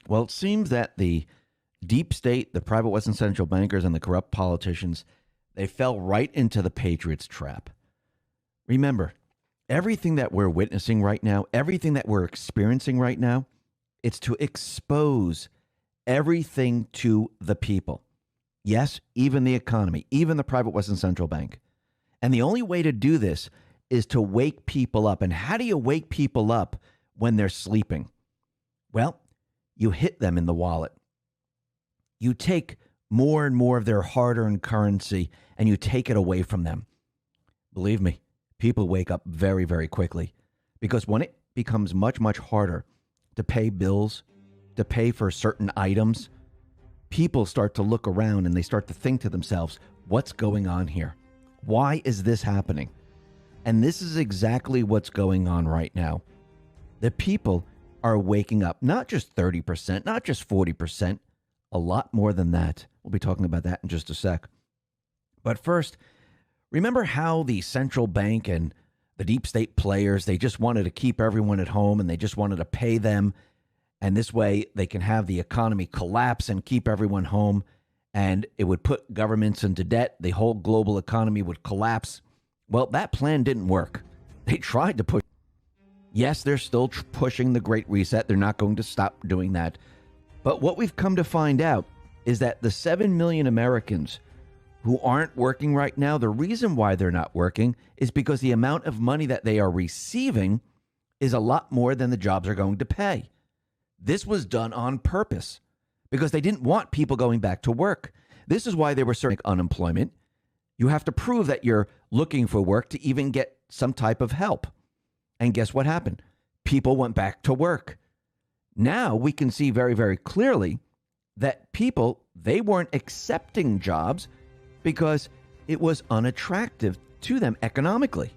Well, it seems that the deep state, the private Western central bankers, and the corrupt politicians, they fell right into the Patriots trap. Remember, everything that we're witnessing right now, everything that we're experiencing right now, it's to expose everything to the people. Yes, even the economy, even the private Western Central Bank. And the only way to do this is to wake people up. And how do you wake people up when they're sleeping? Well, you hit them in the wallet. You take more and more of their hard-earned currency and you take it away from them. Believe me, people wake up very, very quickly, because when it becomes much, much harder to pay bills, to pay for certain items, people start to look around and they start to think to themselves, what's going on here? Why is this happening? And this is exactly what's going on right now. The people are waking up, not just 30%, not just 40%, a lot more than that. We'll be talking about that in just a sec. But first, remember how the central bank and the deep state players, they just wanted to keep everyone at home and they just wanted to pay them. And this way they can have the economy collapse and keep everyone home. And it would put governments into debt. The whole global economy would collapse. Well, that plan didn't work. They tried to push. Yes, they're still pushing the Great Reset. They're not going to stop doing that. But what we've come to find out is that the 7 million Americans who aren't working right now, the reason why they're not working is because the amount of money that they are receiving is a lot more than the jobs are going to pay. This was done on purpose because they didn't want people going back to work. This is why they were serving unemployment. You have to prove that you're looking for work to even get some type of help. And guess what happened? People went back to work. Now we can see very, very clearly that people, they weren't accepting jobs because it was unattractive to them economically.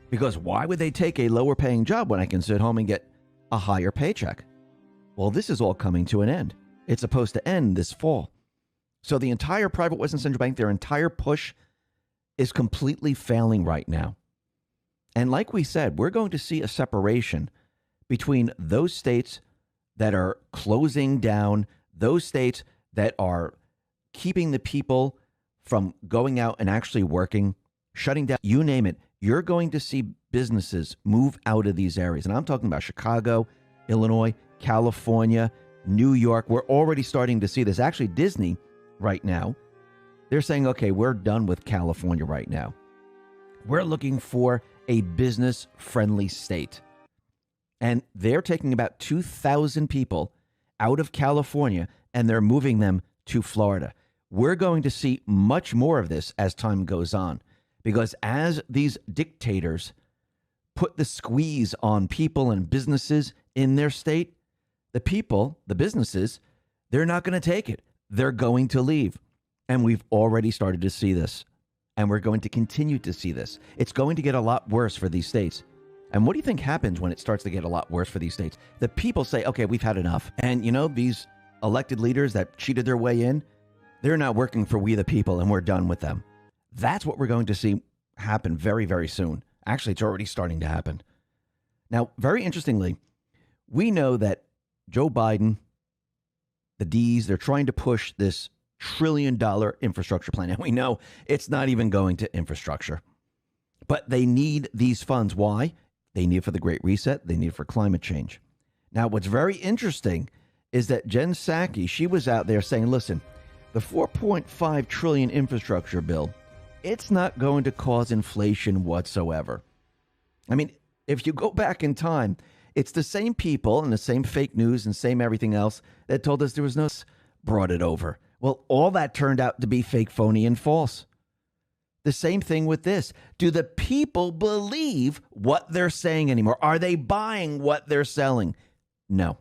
Because why would they take a lower paying job when I can sit home and get a higher paycheck? Well, this is all coming to an end. It's supposed to end this fall. So the entire private Western Central Bank, their entire push is completely failing right now. And like we said, we're going to see a separation between those states that are closing down, those states that are keeping the people from going out and actually working, shutting down, you name it. You're going to see businesses move out of these areas. And I'm talking about Chicago, Illinois, California, New York. We're already starting to see this. Actually, Disney right now, they're saying, okay, we're done with California right now. We're looking for a business-friendly state. And they're taking about 2,000 people out of California and they're moving them to Florida. We're going to see much more of this as time goes on, because as these dictators put the squeeze on people and businesses in their state, the people, the businesses, they're not going to take it. They're going to leave. And we've already started to see this. And we're going to continue to see this. It's going to get a lot worse for these states. And what do you think happens when it starts to get a lot worse for these states? The people say, okay, we've had enough. And, you know, these elected leaders that cheated their way in, they're not working for we the people and we're done with them. That's what we're going to see happen very, very soon. Actually, it's already starting to happen. Now, very interestingly, we know that Joe Biden, the D's, they're trying to push this $1 trillion infrastructure plan. And we know it's not even going to infrastructure. But they need these funds. Why? They need it for the Great Reset. They need it for climate change. Now, what's very interesting is that Jen Psaki, she was out there saying, listen, the $4.5 trillion infrastructure bill, it's not going to cause inflation whatsoever. I mean, if you go back in time, it's the same people and the same fake news and same everything else that told us there was no brought it over. Well, all that turned out to be fake, phony, and false. The same thing with this. Do the people believe what they're saying anymore? Are they buying what they're selling? No.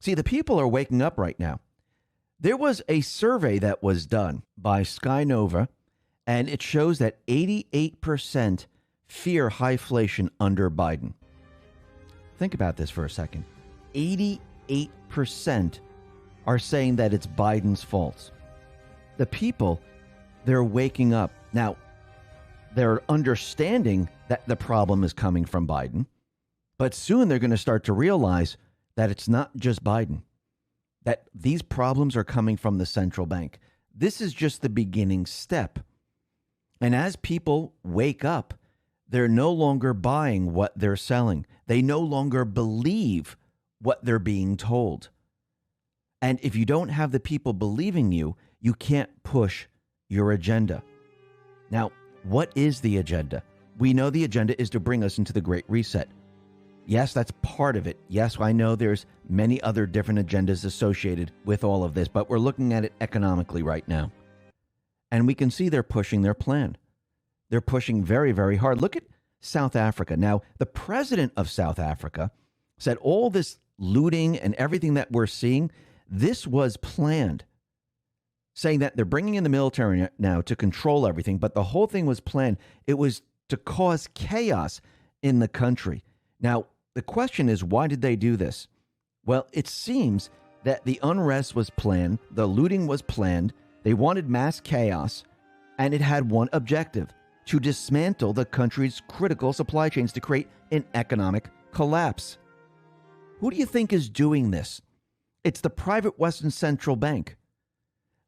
See, the people are waking up right now. There was a survey that was done by Skynova, and it shows that 88% fear high inflation under Biden. Think about this for a second. 88% are saying that it's Biden's fault. The people, they're waking up. Now, they're understanding that the problem is coming from Biden, but soon they're going to start to realize that it's not just Biden. that these problems are coming from the central bank. This is just the beginning step. And as people wake up, they're no longer buying what they're selling. They no longer believe what they're being told. And if you don't have the people believing you, you can't push your agenda. Now, what is the agenda? We know the agenda is to bring us into the Great Reset. Yes, that's part of it. Yes, I know there's many other different agendas associated with all of this, but we're looking at it economically right now. And we can see they're pushing their plan. They're pushing very, very hard. Look at South Africa. Now, the president of South Africa said all this looting and everything that we're seeing, this was planned. Saying that they're bringing in the military now to control everything, but the whole thing was planned. It was to cause chaos in the country. Now, the question is, why did they do this? Well, it seems that the unrest was planned, the looting was planned, they wanted mass chaos, and it had one objective: to dismantle the country's critical supply chains, to create an economic collapse. Who do you think is doing this? It's the private Western Central Bank.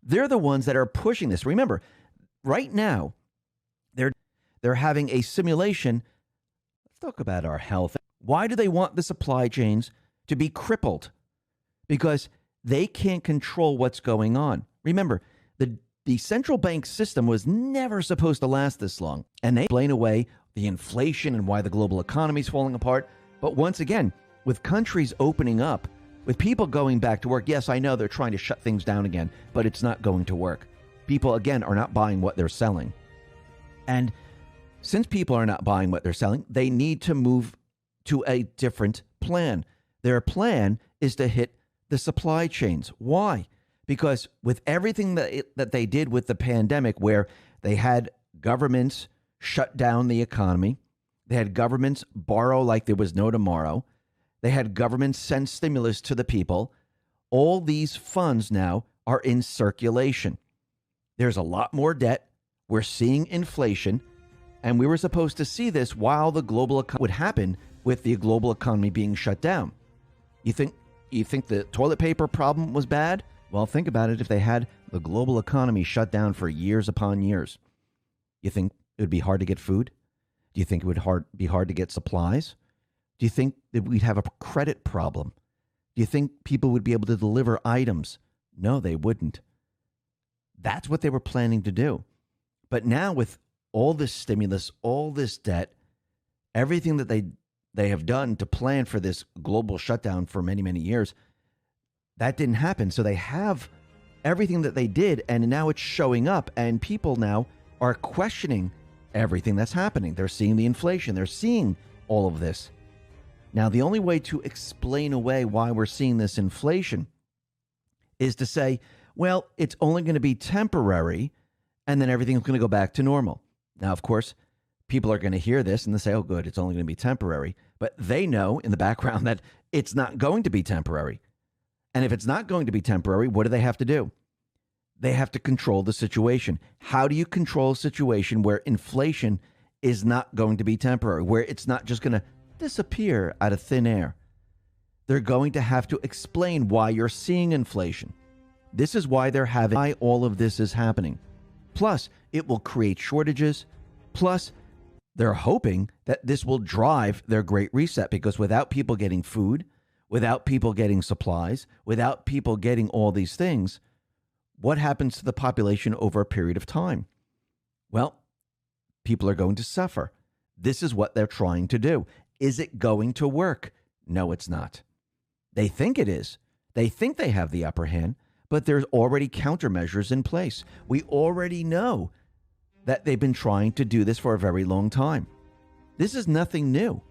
They're the ones that are pushing this. Remember, right now, they're having a simulation. Let's talk about our health. Why do they want the supply chains to be crippled? Because they can't control what's going on. Remember, the central bank system was never supposed to last this long. And they explain away the inflation and why the global economy is falling apart. But once again, with countries opening up, with people going back to work, yes, I know they're trying to shut things down again, but it's not going to work. People, again, are not buying what they're selling. And since people are not buying what they're selling, they need to move to a different plan. Their plan is to hit the supply chains. Why? Because with everything that they did with the pandemic, where they had governments shut down the economy, they had governments borrow like there was no tomorrow, they had governments send stimulus to the people, all these funds now are in circulation. There's a lot more debt. We're seeing inflation. And we were supposed to see this while the global economy would happen with the global economy being shut down. You think the toilet paper problem was bad? Well, think about it. If they had the global economy shut down for years upon years, you think it would be hard to get food? Do you think it would be hard to get supplies? Do you think that we'd have a credit problem? Do you think people would be able to deliver items? No, they wouldn't. That's what they were planning to do. But now with all this stimulus, all this debt, everything that they have done to plan for this global shutdown for many, many years, that didn't happen. So they have everything that they did, and now it's showing up, and people now are questioning everything that's happening. They're seeing the inflation. They're seeing all of this. Now, the only way to explain away why we're seeing this inflation is to say, well, it's only going to be temporary, and then everything's going to go back to normal. Now, of course, people are going to hear this and they say, oh, good, it's only going to be temporary. But they know in the background that it's not going to be temporary. And if it's not going to be temporary, what do they have to do? They have to control the situation. How do you control a situation where inflation is not going to be temporary, where it's not just going to disappear out of thin air? They're going to have to explain why you're seeing inflation. This is why they're having why all of this is happening. Plus, it will create shortages. Plus, they're hoping that this will drive their Great Reset, because without people getting food, without people getting supplies, without people getting all these things, what happens to the population over a period of time? Well, people are going to suffer. This is what they're trying to do. Is it going to work? No, it's not. They think it is. They think they have the upper hand, but there's already countermeasures in place. We already know that they've been trying to do this for a very long time. This is nothing new.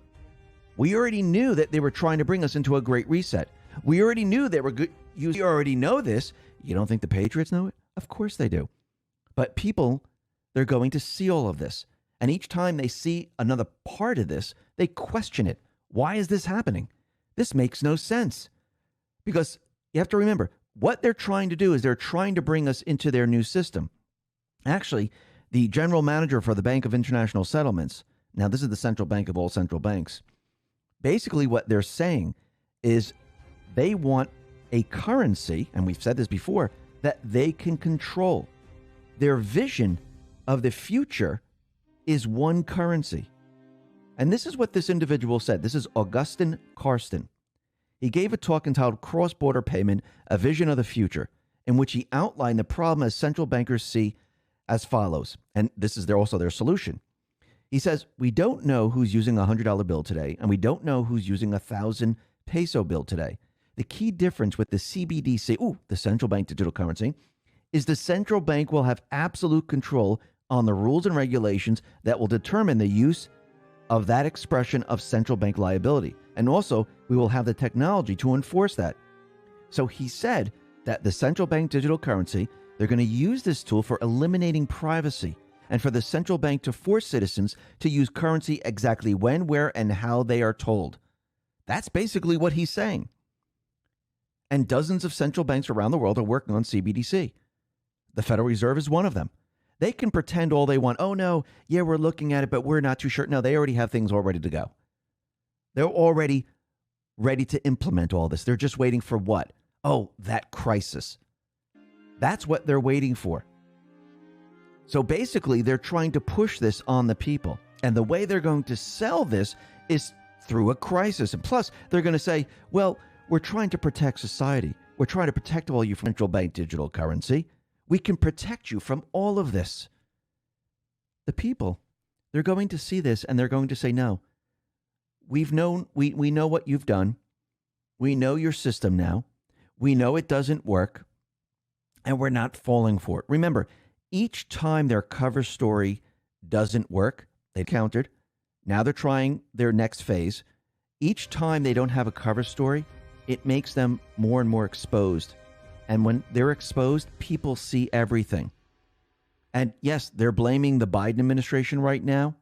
We already knew that they were trying to bring us into a Great Reset. We already knew they were good. You already know this. You don't think the Patriots know it? Of course they do. But people, they're going to see all of this. And each time they see another part of this, they question it. Why is this happening? This makes no sense. Because you have to remember, what they're trying to do is they're trying to bring us into their new system. Actually, the general manager for the Bank of International Settlements, now this is the central bank of all central banks, basically what they're saying is they want a currency, and we've said this before, that they can control. Their vision of the future is one currency. And this is what this individual said. This is Augustin Karsten. He gave a talk entitled Cross-Border Payment, A Vision of the Future, in which he outlined the problem as central bankers see as follows. And this is also their solution. He says, we don't know who's using a $100 bill today, and we don't know who's using a 1,000 peso bill today. The key difference with the CBDC, the central bank digital currency, is the central bank will have absolute control on the rules and regulations that will determine the use of that expression of central bank liability. And also, we will have the technology to enforce that. So he said that the central bank digital currency, they're going to use this tool for eliminating privacy and for the central bank to force citizens to use currency exactly when, where, and how they are told. That's basically what he's saying. And dozens of central banks around the world are working on CBDC. The Federal Reserve is one of them. They can pretend all they want. Oh, no, yeah, we're looking at it, but we're not too sure. No, they already have things all ready to go. They're already ready to implement all this. They're just waiting for what? Oh, that crisis. That's what they're waiting for. So basically, they're trying to push this on the people. And the way they're going to sell this is through a crisis. And plus, they're going to say, well, we're trying to protect society. We're trying to protect all you from central bank digital currency. We can protect you from all of this. The people, they're going to see this and they're going to say, no, we know what you've done. We know your system now. We know it doesn't work and we're not falling for it. Remember, each time their cover story doesn't work, they countered. Now they're trying their next phase. Each time they don't have a cover story, it makes them more and more exposed. And when they're exposed, people see everything. And yes, they're blaming the Biden administration right now.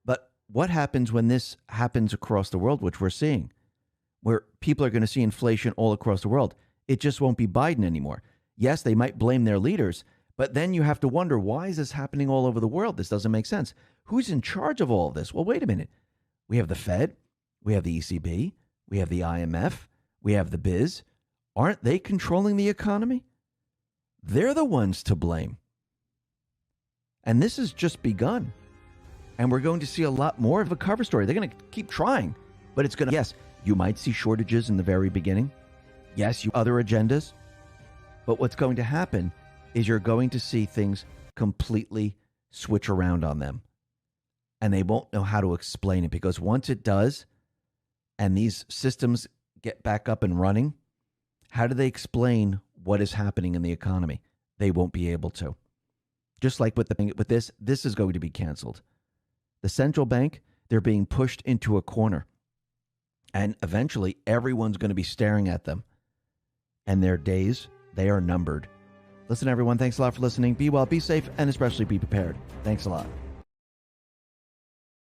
But what happens when this happens across the world, which we're seeing, where people are going to see inflation all across the world? It just won't be Biden anymore. Yes, they might blame their leaders, but then you have to wonder, why is this happening all over the world? This doesn't make sense. Who's in charge of all of this? Well, wait a minute. We have the Fed, we have the ECB, we have the IMF, we have the biz. Aren't they controlling the economy? They're the ones to blame. And this has just begun. And we're going to see a lot more of a cover story. They're going to keep trying, but it's going to, yes, you might see shortages in the very beginning. Yes, you other agendas. But what's going to happen is you're going to see things completely switch around on them. And they won't know how to explain it, because once it does, and these systems get back up and running, how do they explain what is happening in the economy? They won't be able to. Just like with this is going to be canceled. The central bank, they're being pushed into a corner. And eventually, everyone's going to be staring at them. And their days, they are numbered. Listen, everyone, thanks a lot for listening. Be well, be safe, and especially be prepared. Thanks a lot.